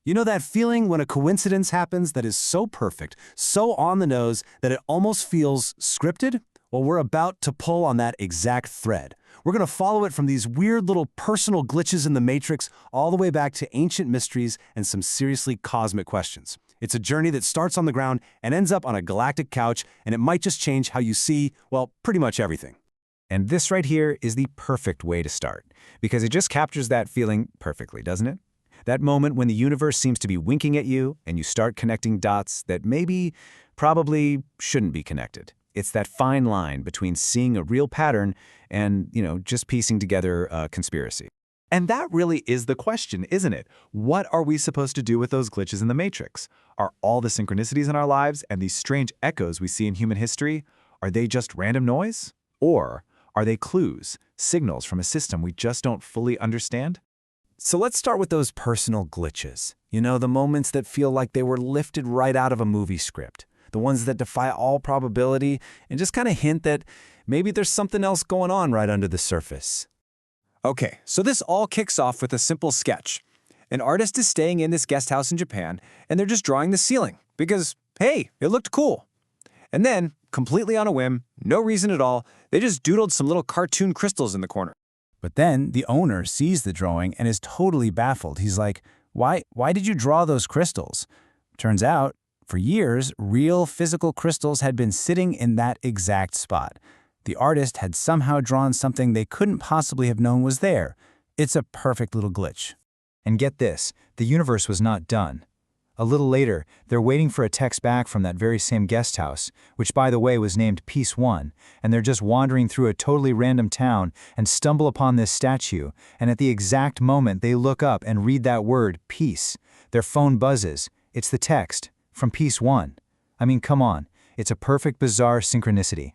You know that feeling when a coincidence happens that is so perfect, so on the nose, that it almost feels scripted? Well, we're about to pull on that exact thread. We're going to follow it from these weird little personal glitches in the Matrix all the way back to ancient mysteries and some seriously cosmic questions. It's a journey that starts on the ground and ends up on a galactic couch, and it might just change how you see, well, pretty much everything. And this right here is the perfect way to start, because it just captures that feeling perfectly, doesn't it? That moment when the universe seems to be winking at you and you start connecting dots that probably shouldn't be connected. It's that fine line between seeing a real pattern and, just piecing together a conspiracy. And that really is the question, isn't it? What are we supposed to do with those glitches in the Matrix? Are all the synchronicities in our lives and these strange echoes we see in human history, are they just random noise? Or are they clues, signals from a system we just don't fully understand? So let's start with those personal glitches. The moments that feel like they were lifted right out of a movie script. The ones that defy all probability and just kind of hint that maybe there's something else going on right under the surface. Okay, so this all kicks off with a simple sketch. An artist is staying in this guest house in Japan, and they're just drawing the ceiling because, hey, it looked cool. And then, completely on a whim, no reason at all, they just doodled some little cartoon crystals in the corner. But then the owner sees the drawing and is totally baffled. He's like, why did you draw those crystals? Turns out, for years, real physical crystals had been sitting in that exact spot. The artist had somehow drawn something they couldn't possibly have known was there. It's a perfect little glitch. And get this, the universe was not done. A little later, they're waiting for a text back from that very same guest house, which by the way was named Piece 1, and they're just wandering through a totally random town and stumble upon this statue, and at the exact moment they look up and read that word, peace. Their phone buzzes. It's the text from Piece 1. I mean, come on, it's a perfect bizarre synchronicity.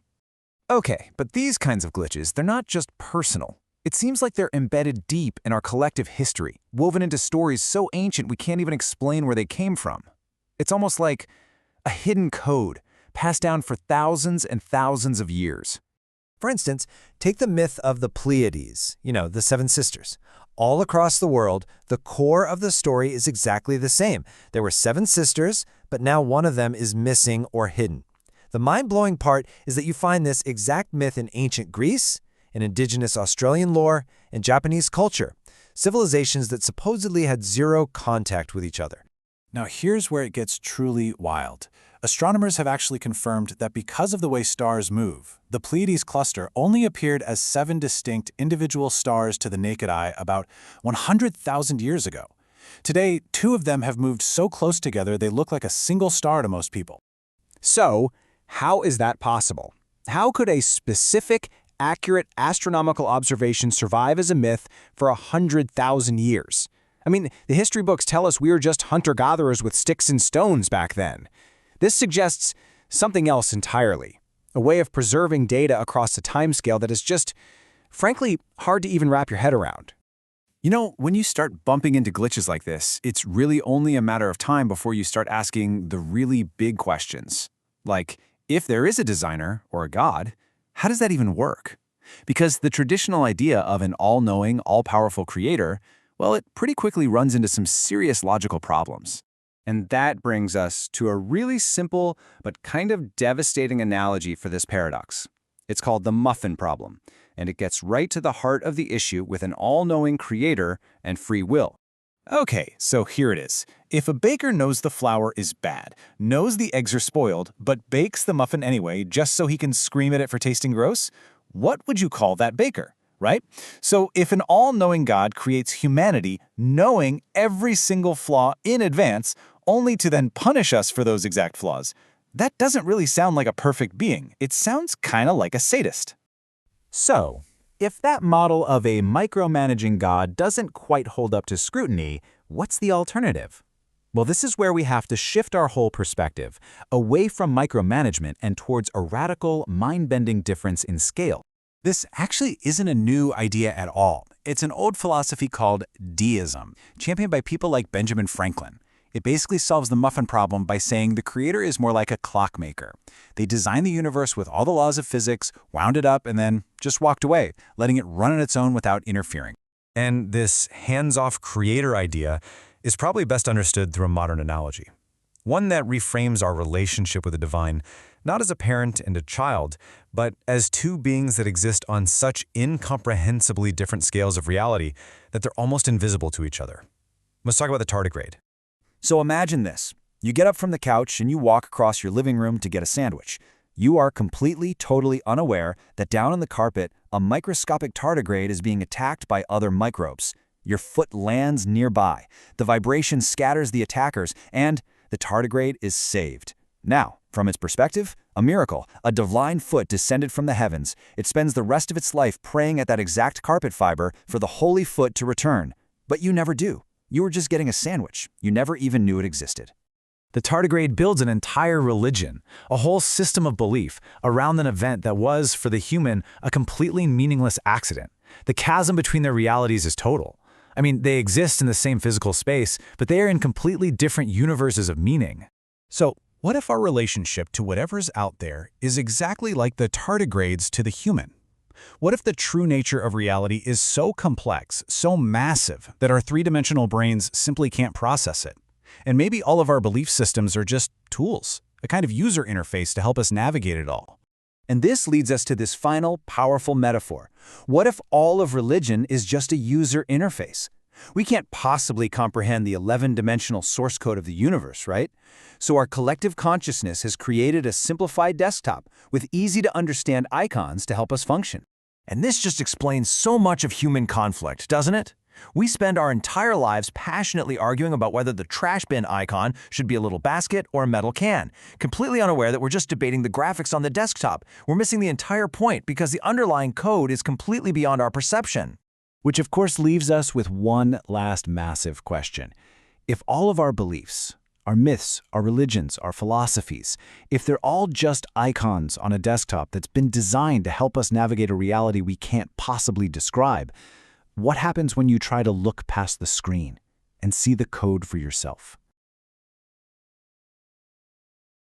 Okay, but these kinds of glitches, they're not just personal. It seems like they're embedded deep in our collective history, woven into stories so ancient we can't even explain where they came from. It's almost like a hidden code, passed down for thousands and thousands of years. For instance, take the myth of the Pleiades, the Seven Sisters. All across the world, the core of the story is exactly the same. There were 7 sisters, but now one of them is missing or hidden. The mind-blowing part is that you find this exact myth in ancient Greece, in indigenous Australian lore, and Japanese culture, civilizations that supposedly had zero contact with each other. Now here's where it gets truly wild. Astronomers have actually confirmed that because of the way stars move, the Pleiades cluster only appeared as 7 distinct individual stars to the naked eye about 100,000 years ago. Today, 2 of them have moved so close together they look like a single star to most people. So, how is that possible? How could a specific, accurate astronomical observation survive as a myth for 100,000 years? I mean, the history books tell us we were just hunter-gatherers with sticks and stones back then. This suggests something else entirely, a way of preserving data across a timescale that is just, frankly, hard to even wrap your head around. When you start bumping into glitches like this, it's really only a matter of time before you start asking the really big questions. Like, if there is a designer, or a god, how does that even work? Because the traditional idea of an all-knowing, all-powerful creator, well, it pretty quickly runs into some serious logical problems. And that brings us to a really simple but kind of devastating analogy for this paradox. It's called the Muffin problem, and it gets right to the heart of the issue with an all-knowing creator and free will. Okay, so here it is. If a baker knows the flour is bad, knows the eggs are spoiled, but bakes the muffin anyway just so he can scream at it for tasting gross, what would you call that baker, right? So if an all-knowing God creates humanity knowing every single flaw in advance, only to then punish us for those exact flaws, that doesn't really sound like a perfect being. It sounds kind of like a sadist. So, if that model of a micromanaging God doesn't quite hold up to scrutiny, what's the alternative? Well, this is where we have to shift our whole perspective, away from micromanagement and towards a radical, mind-bending difference in scale. This actually isn't a new idea at all. It's an old philosophy called deism, championed by people like Benjamin Franklin. It basically solves the muffin problem by saying the creator is more like a clockmaker. They designed the universe with all the laws of physics, wound it up, and then just walked away, letting it run on its own without interfering. And this hands-off creator idea, is probably best understood through a modern analogy. One that reframes our relationship with the divine, not as a parent and a child, but as two beings that exist on such incomprehensibly different scales of reality that they're almost invisible to each other. Let's talk about the tardigrade. So imagine this. You get up from the couch and you walk across your living room to get a sandwich. You are completely, totally unaware that down on the carpet, a microscopic tardigrade is being attacked by other microbes. Your foot lands nearby. The vibration scatters the attackers, and the tardigrade is saved. Now, from its perspective, a miracle, a divine foot descended from the heavens. It spends the rest of its life praying at that exact carpet fiber for the holy foot to return. But you never do. You were just getting a sandwich. You never even knew it existed. The tardigrade builds an entire religion, a whole system of belief, around an event that was, for the human, a completely meaningless accident. The chasm between their realities is total. I mean, they exist in the same physical space, but they are in completely different universes of meaning. So, what if our relationship to whatever's out there is exactly like the tardigrades to the human? What if the true nature of reality is so complex, so massive, that our three-dimensional brains simply can't process it? And maybe all of our belief systems are just tools, a kind of user interface to help us navigate it all. And this leads us to this final, powerful metaphor. What if all of religion is just a user interface? We can't possibly comprehend the 11-dimensional source code of the universe, right? So our collective consciousness has created a simplified desktop with easy-to-understand icons to help us function. And this just explains so much of human conflict, doesn't it? We spend our entire lives passionately arguing about whether the trash bin icon should be a little basket or a metal can, completely unaware that we're just debating the graphics on the desktop. We're missing the entire point because the underlying code is completely beyond our perception. Which of course leaves us with one last massive question. If all of our beliefs, our myths, our religions, our philosophies, if they're all just icons on a desktop that's been designed to help us navigate a reality we can't possibly describe, what happens when you try to look past the screen and see the code for yourself?